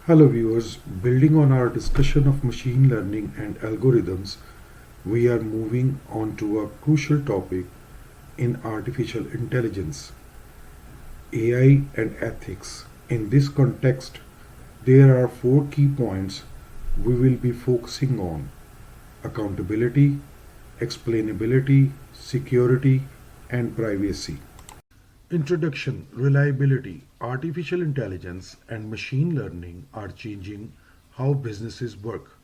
Hello viewers, building on our discussion of machine learning and algorithms, we are moving on to a crucial topic in artificial intelligence, AI and ethics. In this context, there are four key points we will be focusing on: accountability, explainability, security, and privacy. Introduction. Reliability. Artificial intelligence and machine learning are changing how businesses work,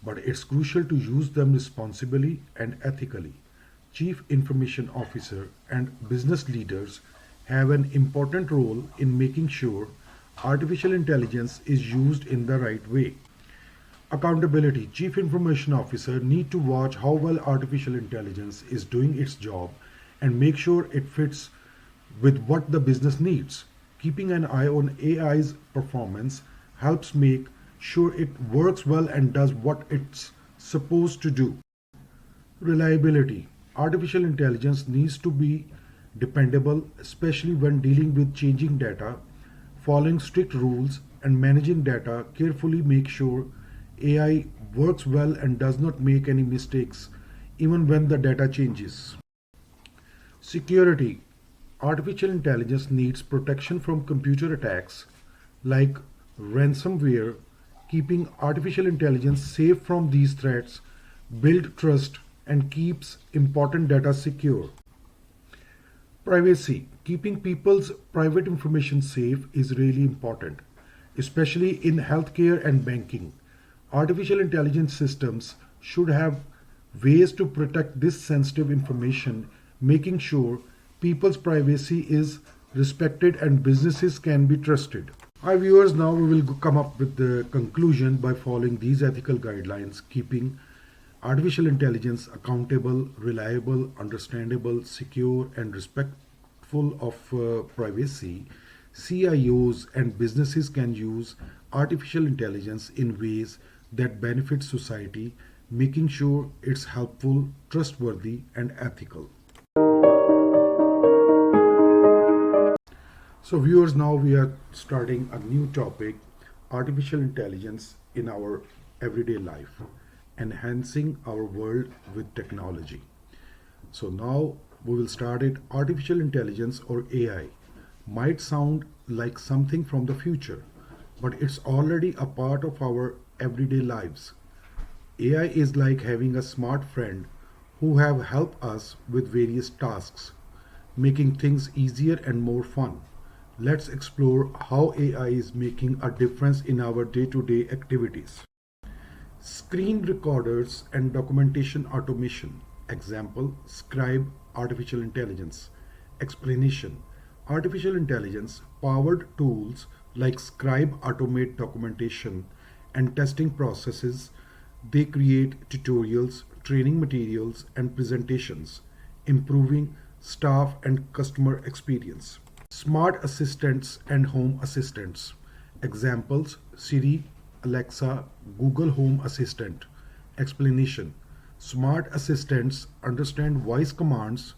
but it's crucial to use them responsibly and ethically. Chief Information Officer and business leaders have an important role in making sure artificial intelligence is used in the right way. Accountability. Chief Information Officer need to watch how well artificial intelligence is doing its job and make sure it fits with what the business needs. Keeping an eye on AI's performance helps make sure it works well and does what it's supposed to do. Reliability. Artificial intelligence needs to be dependable, especially when dealing with changing data. Following strict rules and managing data carefully make sure AI works well and does not make any mistakes even when the data changes. Security. Artificial intelligence needs protection from computer attacks like ransomware. Keeping artificial intelligence safe from these threats build trust and keeps important data secure. Privacy. Keeping people's private information safe is really important, especially in healthcare and banking. Artificial intelligence systems should have ways to protect this sensitive information, making sure people's privacy is respected and businesses can be trusted. Our viewers, now we will come up with the conclusion by following these ethical guidelines, keeping artificial intelligence accountable, reliable, understandable, secure, and respectful of privacy. CIOs and businesses can use artificial intelligence in ways that benefit society, making sure it's helpful, trustworthy, and ethical. So viewers, now we are starting a new topic, artificial intelligence in our everyday life, enhancing our world with technology. So now we will start it. Artificial intelligence, or AI, might sound like something from the future, but it's already a part of our everyday lives. AI is like having a smart friend who have helped us with various tasks, making things easier and more fun. Let's explore how AI is making a difference in our day-to-day activities. Screen recorders and documentation automation. Example, Scribe artificial intelligence. Explanation. Artificial intelligence powered tools like Scribe automate documentation and testing processes. They create tutorials, training materials, and presentations, improving staff and customer experience. Smart assistants and home assistants. Examples, Siri, Alexa, Google Home Assistant. Explanation. Smart assistants understand voice commands,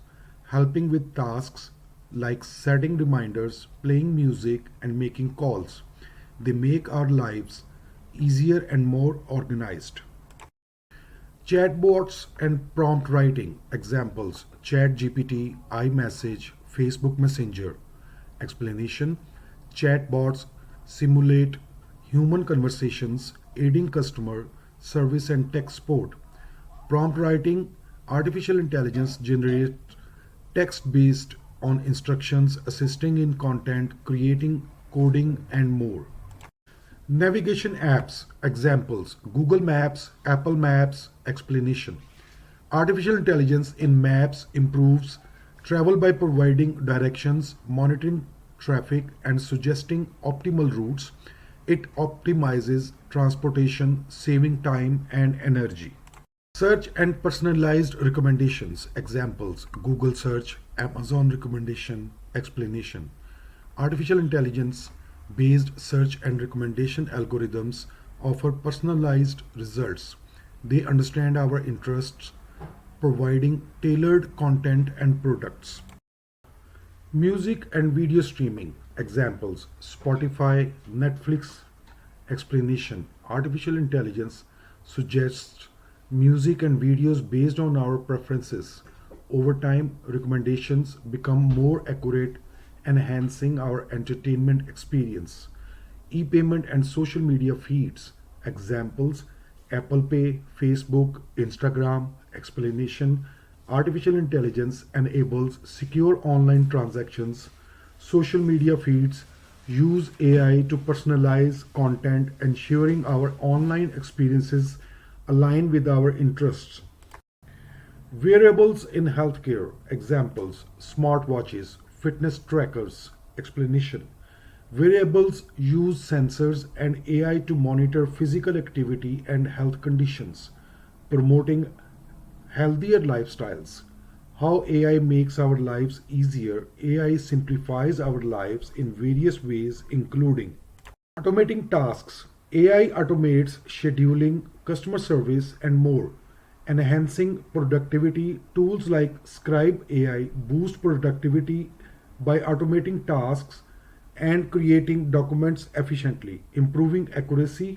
helping with tasks like setting reminders, playing music, and making calls. They make our lives easier and more organized. Chatbots and prompt writing. Examples, ChatGPT, iMessage, Facebook Messenger. Explanation. Chatbots simulate human conversations, aiding customer service and tech support. Prompt writing. Artificial intelligence generates text based on instructions, assisting in content, creating coding, and more. Navigation apps. Examples, Google Maps, Apple Maps. Explanation. Artificial intelligence in maps improves travel by providing directions, monitoring traffic, and suggesting optimal routes. It optimizes transportation, saving time and energy. Search and personalized recommendations. Examples, Google search, Amazon recommendation. Explanation. Artificial intelligence based search and recommendation algorithms offer personalized results. They understand our interests, providing tailored content and products. Music and video streaming. Examples, Spotify, Netflix, Explanation: artificial intelligence suggests music and videos based on our preferences. Over time, recommendations become more accurate, enhancing our entertainment experience. E-payment and social media feeds. Examples: Apple Pay, Facebook, Instagram. Explanation: artificial intelligence enables secure online transactions. Social media feeds use AI to personalize content, ensuring our online experiences align with our interests. Wearables in healthcare. Examples: smartwatches, fitness trackers. Explanation: wearables use sensors and AI to monitor physical activity and health conditions, promoting healthier lifestyles. How AI makes our lives easier. AI simplifies our lives in various ways, including automating tasks. AI automates scheduling, customer service, and more, enhancing productivity. Tools like Scribe AI boost productivity by automating tasks and creating documents efficiently, improving accuracy.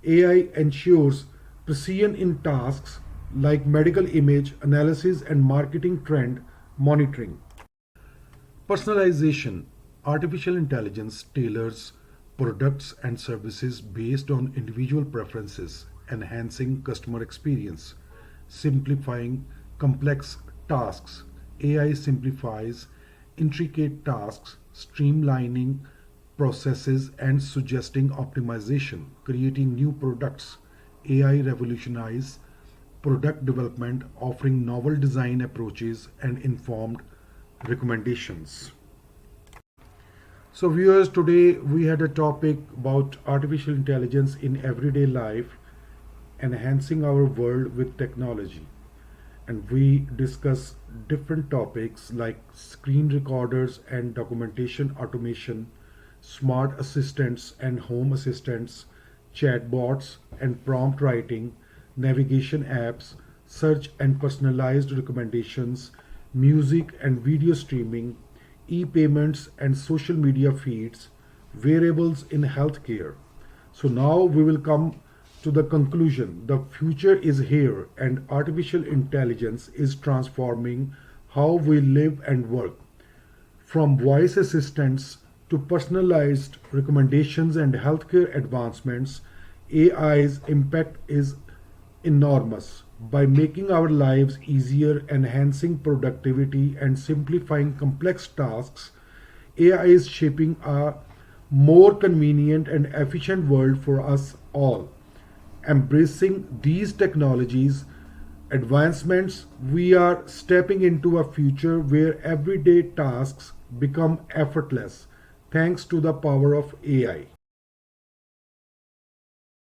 AI ensures precision in tasks like medical image analysis and marketing trend monitoring. Personalization. Artificial intelligence tailors products and services based on individual preferences, enhancing customer experience, simplifying complex tasks. AI simplifies intricate tasks, streamlining processes and suggesting optimization, creating new products. AI revolutionizes product development, offering novel design approaches and informed recommendations. So, viewers, today we had a topic about artificial intelligence in everyday life, enhancing our world with technology. And we discuss different topics like screen recorders and documentation automation, smart assistants and home assistants, chatbots and prompt writing, navigation apps, search and personalized recommendations, music and video streaming, e-payments and social media feeds, wearables in healthcare. So now we will come to the conclusion. The future is here and artificial intelligence is transforming how we live and work. From voice assistants to personalized recommendations and healthcare advancements, AI's impact is enormous. By making our lives easier, enhancing productivity, and simplifying complex tasks, AI is shaping a more convenient and efficient world for us all. Embracing these technologies advancements, we are stepping into a future where everyday tasks become effortless thanks to the power of AI.